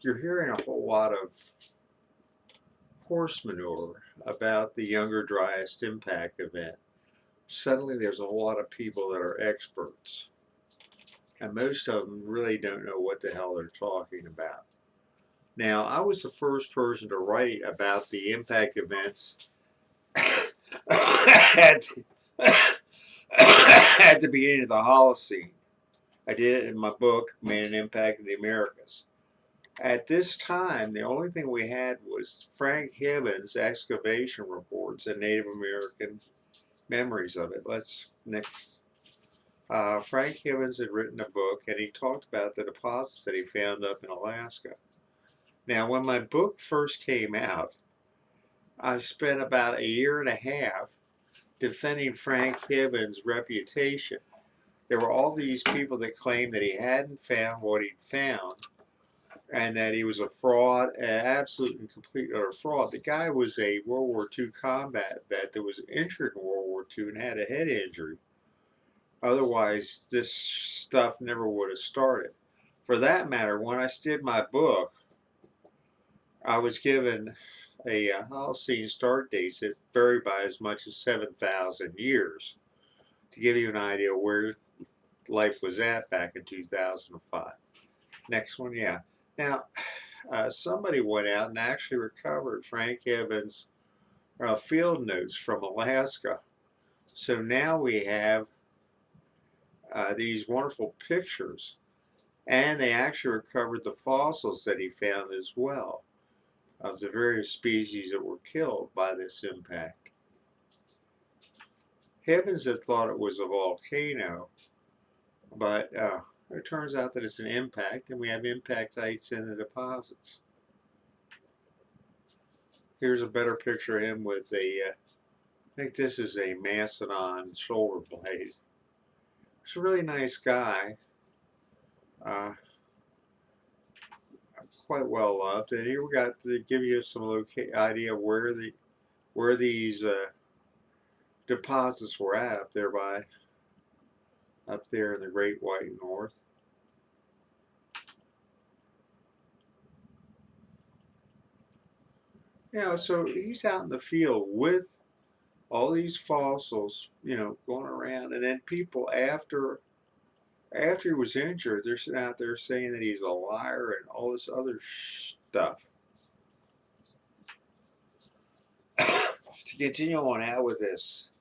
you're hearing a whole lot of horse manure about the Younger Dryas Impact event. Suddenly, there's a whole lot of people that are experts, and most of them really don't know what the hell they're talking about. Now, I was the first person to write about the impact events at, at the beginning of the Holocene. I did it in my book, Made an Impact in the Americas. At this time, the only thing we had was Frank Hibbins' excavation reports and Native American memories of it. Let's next. Frank Hibbins had written a book and he talked about the deposits that he found up in Alaska. Now, when my book first came out, I spent about a year and a half defending Frank Hibbins' reputation. There were all these people that claimed that he hadn't found what he'd found and that he was a fraud, an absolute and complete utter fraud. The guy was a World War II combat vet that was injured in World War II and had a head injury. Otherwise, this stuff never would have started. For that matter, when I did my book, I was given a Holocene start date that varied by as much as 7,000 years to give you an idea where life was at back in 2005. Next one, yeah. Now, somebody went out and actually recovered Frank Evans' field notes from Alaska. So now we have these wonderful pictures, and they actually recovered the fossils that he found as well of the various species that were killed by this impact. Hibbins had thought it was a volcano, but it turns out that it's an impact, and we have impactites in the deposits. Here's a better picture of him with I think this is a Mastodon shoulder blade. He's a really nice guy, uh, quite well loved. And here we got to give you some idea where these deposits were at up there in the Great White North. Yeah, so he's out in the field with all these fossils, going around, and then people after he was injured, they're sitting out there saying that he's a liar and all this other stuff. To continue on out with this,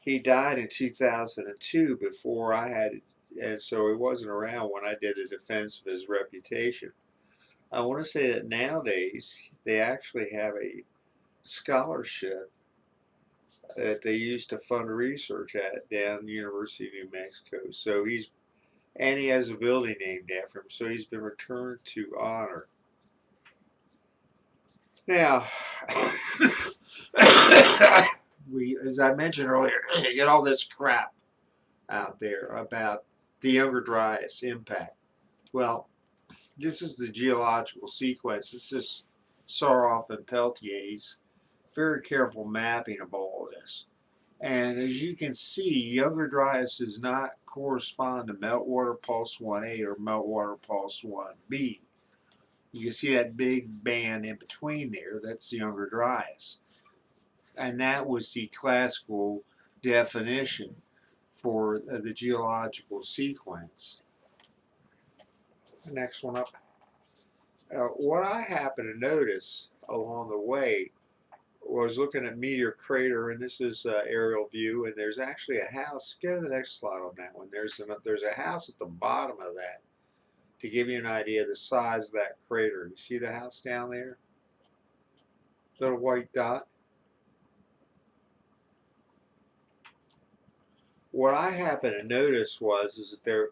he died in 2002 before I had, and so he wasn't around when I did the defense of his reputation. I want to say that nowadays they actually have a scholarship that they use to fund research at down the University of New Mexico. So he has a building named after him. So he's been returned to honor. Now, as I mentioned earlier, you get all this crap out there about the Younger Dryas impact. Well, this is the geological sequence. This is Saroff and Peltier's very careful mapping of all of this. And as you can see, Younger Dryas does not correspond to Meltwater Pulse 1A or Meltwater Pulse 1B. You can see that big band in between there. That's the Younger Dryas. And that was the classical definition for the geological sequence. The next one up. What I happened to notice along the way was looking at Meteor Crater, and this is aerial view, and there's actually a house. Go to the next slide on that one. There's a house at the bottom of that to give you an idea of the size of that crater. You see the house down there? Little white dot. What I happened to notice is that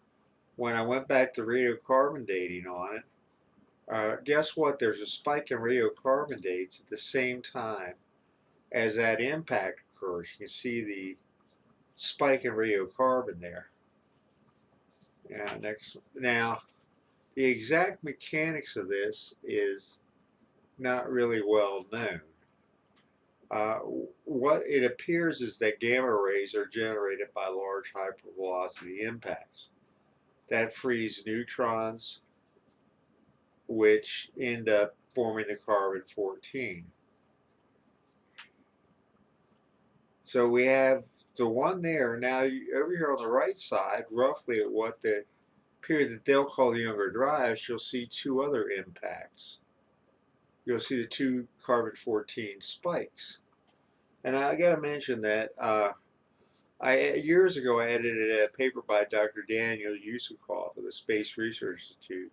when I went back to radiocarbon dating on it, guess what? There's a spike in radiocarbon dates at the same time as that impact occurs. You can see the spike in radiocarbon there. Yeah, next. Now, the exact mechanics of this is not really well known. What it appears is that gamma rays are generated by large hypervelocity impacts. That frees neutrons which end up forming the carbon-14. So we have the one there. Now over here on the right side, roughly at what the period that they'll call the Younger Dryas, you'll see two other impacts. You'll see the two carbon-14 spikes. And I got to mention that years ago I edited a paper by Dr. Daniel Yusukov of the Space Research Institute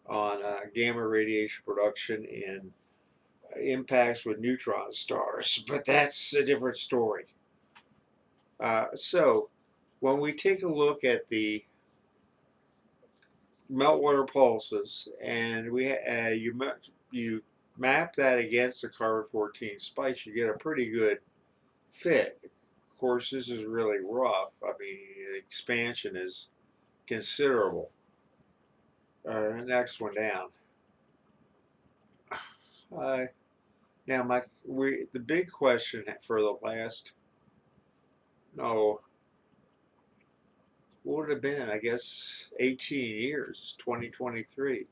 on gamma radiation production in impacts with neutron stars, but that's a different story. So when we take a look at the meltwater pulses and you map that against the carbon-14 spikes, you get a pretty good fit. Of course, this is really rough. I mean, the expansion is considerable. Next one down. Now, the big question for the last, what would it have been? I guess 18 years, 2023,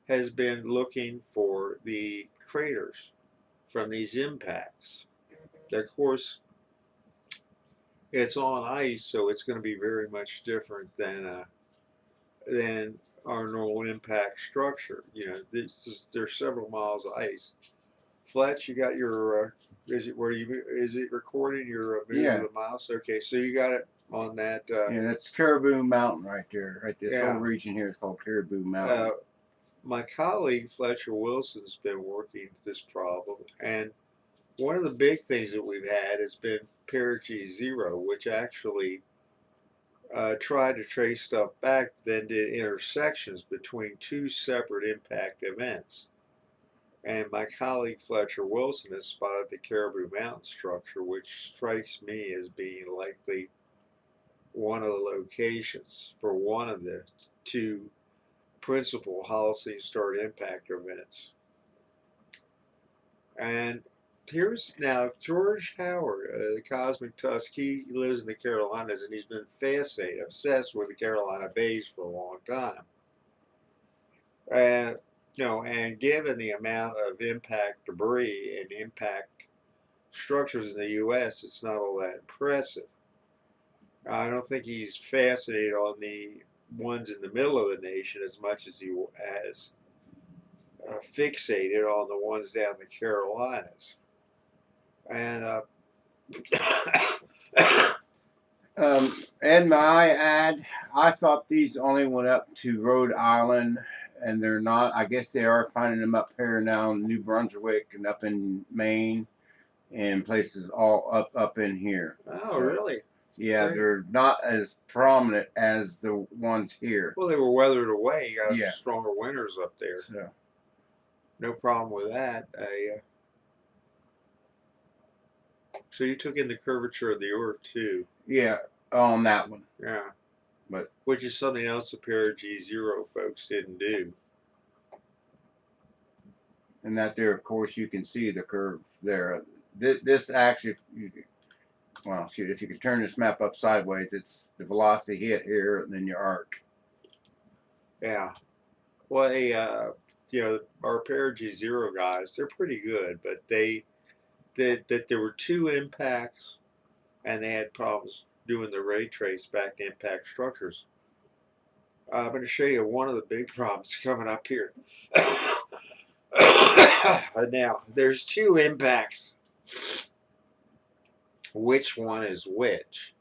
has been looking for the craters from these impacts. Of course, it's on ice, so it's going to be very much different than our normal impact structure. You know, there's several miles of ice. Fletch, you got your is it recording your move of the mouse? Okay, so you got it on that. Yeah, that's Caribou Mountain right there. Right, this Yeah. whole region here is called Caribou Mountain. My colleague Fletcher Wilson's been working this problem, and one of the big things that we've had has been perigee zero, which actually tried to trace stuff back, then did intersections between two separate impact events. And my colleague Fletcher Wilson has spotted the Caribou Mountain structure, which strikes me as being likely one of the locations for one of the two principal Holstine star impact events. And here's now George Howard, the Cosmic Tusk. He lives in the Carolinas, and he's been fascinated, obsessed with the Carolina Bays for a long time. And and given the amount of impact debris and impact structures in the U.S., it's not all that impressive. I don't think he's fascinated on the ones in the middle of the nation as much as he has fixated on the ones down in the Carolinas. And and my ad, I thought these only went up to Rhode Island, and they're not. I guess they are finding them up here now in New Brunswick and up in Maine, and places all up in here. Oh, so, really? Yeah, they're not as prominent as the ones here. Well, they were weathered away. You got stronger winters up there. So, no problem with that. So you took in the curvature of the Earth too. Yeah, on that one. Yeah. But which is something else the perigee zero folks didn't do. And that there, of course, you can see the curve there. This actually, well, shoot, if you could turn this map up sideways, it's the velocity hit here and then your arc. Yeah. Well, our perigee zero guys, they're pretty good, but that there were two impacts, and they had problems doing the ray trace back to impact structures. I'm going to show you one of the big problems coming up here. Now, there's two impacts. Which one is which?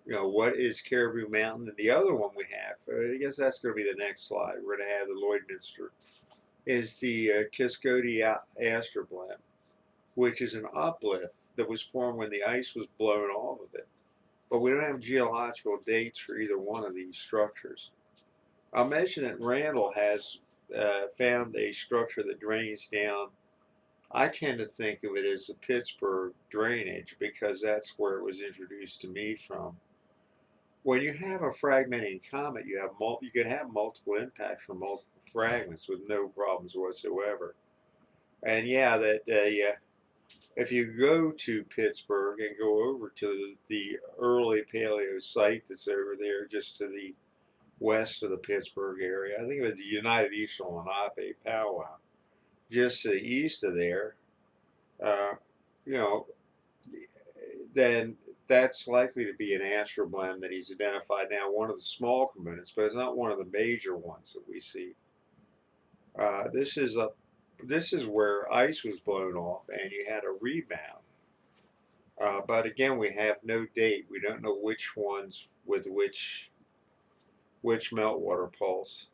What is Caribou Mountain? And the other one we have, I guess that's going to be the next slide. We're going to have the Lloydminster, is the Kiskoti Astroblem, which is an uplift that was formed when the ice was blown off of it. But we don't have geological dates for either one of these structures. I'll mention that Randall has found a structure that drains down. I tend to think of it as the Pittsburgh drainage because that's where it was introduced to me from. When you have a fragmenting comet, you can have multiple impacts from multiple fragments with no problems whatsoever. And yeah, if you go to Pittsburgh and go over to the early paleo site that's over there just to the west of the Pittsburgh area. I think it was the United Eastern Lenape powwow. Just to the east of there, uh, you know, then that's likely to be an astroblem that he's identified now, one of the small components, but it's not one of the major ones that we see. This is a this is where ice was blown off and you had a rebound. But again, we have no date. We don't know which ones with which meltwater pulse.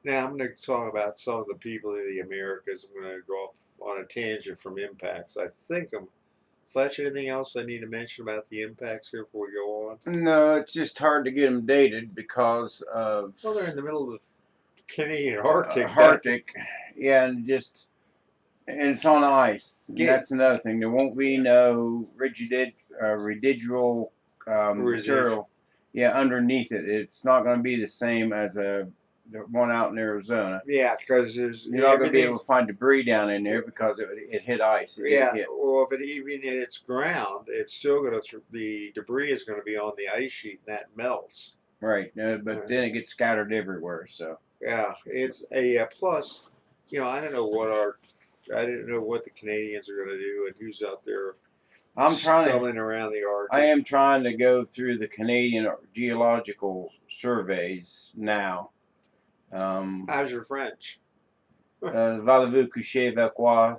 Now I'm going to talk about some of the people of the Americas. I'm going to go off on a tangent from impacts. I think I'm Fletch. Anything else I need to mention about the impacts here before we go on? No, it's just hard to get them dated because of Well, they're in the middle of the Canadian Arctic. Arctic. Yeah, and it's on ice. And Get that's another thing. There won't be no residual material. Yeah, underneath it. It's not going to be the same as the one out in Arizona. Yeah, because there's You're not going to be able to find debris down in there because it hit ice. Yeah, well, if it even hits ground, it's still going to the debris is going to be on the ice sheet and that melts. Right, but then it gets scattered everywhere. So yeah, it's a plus. I don't know I didn't know what the Canadians are going to do and who's out there. I'm stumbling around the Arctic. I am trying to go through the Canadian geological surveys now. How's your French? Voulez-vous coucher avec moi?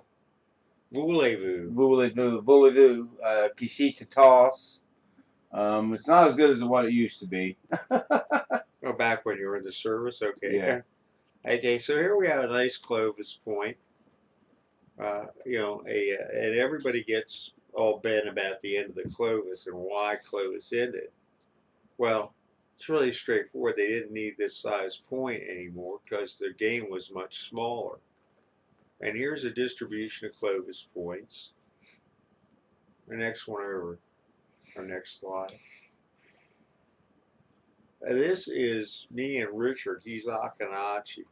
Voulez-vous? Voulez-vous? Qui to toss? It's not as good as what it used to be. Oh, back when you were in the service? Okay. Yeah. Okay, so here we have a nice Clovis point. And everybody gets all bent about the end of the Clovis and why Clovis ended. Well, it's really straightforward. They didn't need this size point anymore because their game was much smaller. And here's a distribution of Clovis points. The next one over, our next slide. This is me and Richard. He's Akanachi.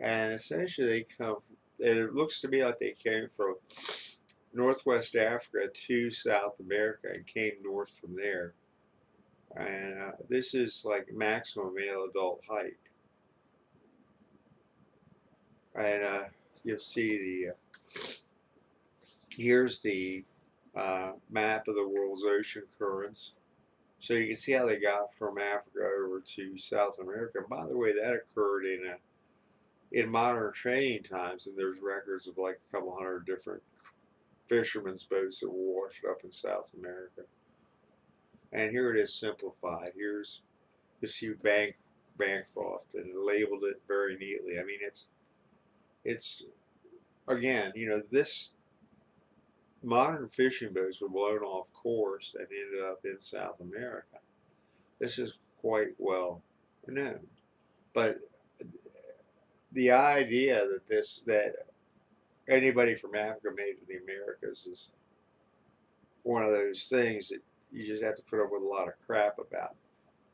And essentially they come, it looks to me like they came from Northwest Africa to South America and came north from there. And this is like maximum male adult height. And you'll see here's the map of the world's ocean currents. So you can see how they got from Africa over to South America. And by the way, that occurred in modern training times, and there's records of like a couple hundred different fishermen's boats that were washed up in South America. And here it is simplified. Here's you see Bancroft and labeled it very neatly. I mean, it's again, this modern fishing boats were blown off course and ended up in South America. This is quite well known, but the idea that anybody from Africa made it to the Americas is one of those things that you just have to put up with a lot of crap about.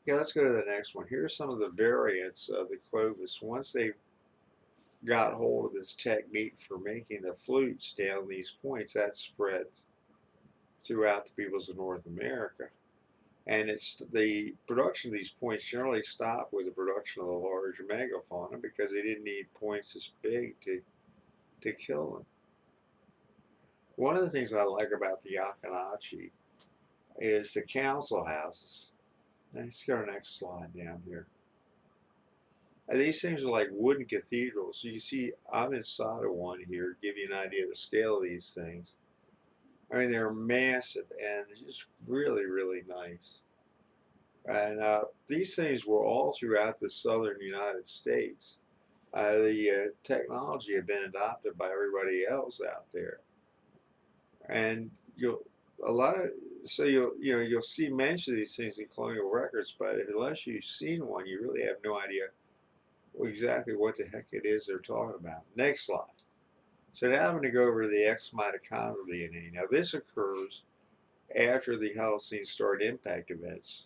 Okay, let's go to the next one. Here's some of the variants of the Clovis. Once they got hold of this technique for making the flutes down these points, that spread throughout the peoples of North America. And it's the production of these points generally stopped with the production of the large megafauna because they didn't need points this big to kill them. One of the things I like about the Yakanachi is the council houses. Let's go to the next slide down here. And these things are like wooden cathedrals. So you see, I'm inside of one here to give you an idea of the scale of these things. I mean, they're massive and just really, really nice. And these things were all throughout the southern United States. The technology had been adopted by everybody else out there, and you'll see mention of these things in colonial records, but unless you've seen one, you really have no idea exactly what the heck it is they're talking about. Next slide. So now I'm going to go over to the X mitochondrial DNA. Now this occurs after the Holstine started impact events.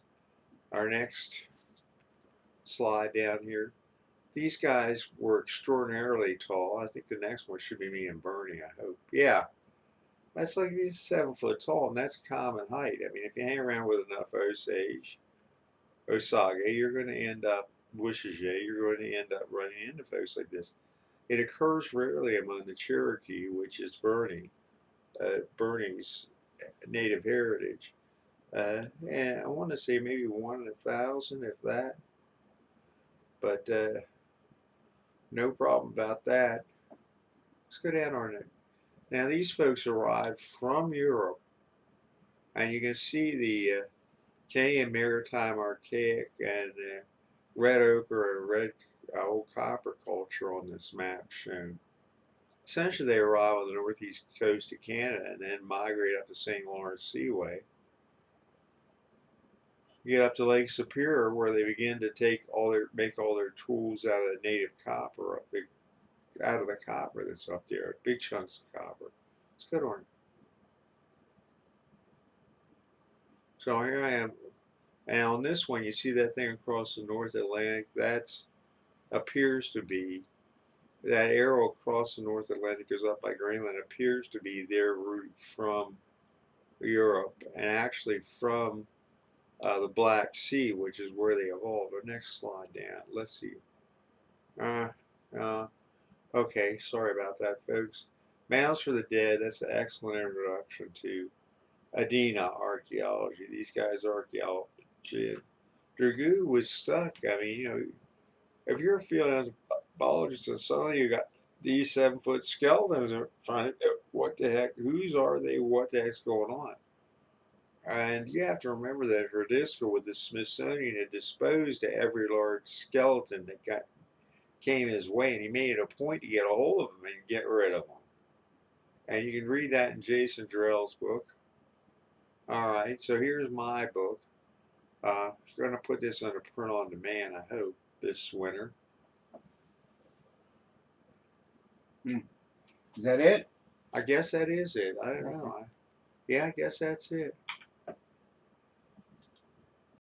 Our next slide down here. These guys were extraordinarily tall. I think the next one should be me and Bernie, I hope. Yeah. That's like he's 7 foot tall, and that's a common height. I mean, if you hang around with enough Osage, you're going to end up Wishaja, you're going to end up running into folks like this. It occurs rarely among the Cherokee, which is Bernie's native heritage. And I want to say maybe 1 in 1,000, if that. But no problem about that. Let's go down our neck. Now these folks arrived from Europe, and you can see the Canadian Maritime Archaic and red ochre and red old copper culture on this map shown. Essentially, they arrive on the northeast coast of Canada and then migrate up the St. Lawrence Seaway. Get up to Lake Superior, where they begin to make all their tools out of the native copper out of the copper that's up there, big chunks of copper. It's good on. So here I am, and on this one, you see that thing across the North Atlantic. That appears to be that arrow across the North Atlantic goes up by Greenland. Appears to be their route from Europe, and actually from the Black Sea, which is where they evolved. Our next slide down. Let's see. Uh, uh, okay, sorry about that, folks. Mounds for the Dead. That's an excellent introduction to Adena archaeology. These guys are archaeology. Dragoo was stuck. I mean, if you're a field anthropologist and suddenly you got these 7 foot skeletons in front, what the heck? Whose are they? What the heck's going on? And you have to remember that Herdisco with the Smithsonian had disposed of every large skeleton that came his way, and he made it a point to get a hold of them and get rid of them. And you can read that in Jason Jarrell's book. All right, so here's my book. I'm going to put this under print on demand, I hope, this winter. Is that it? I guess that is it. I don't know. Yeah, I guess that's it.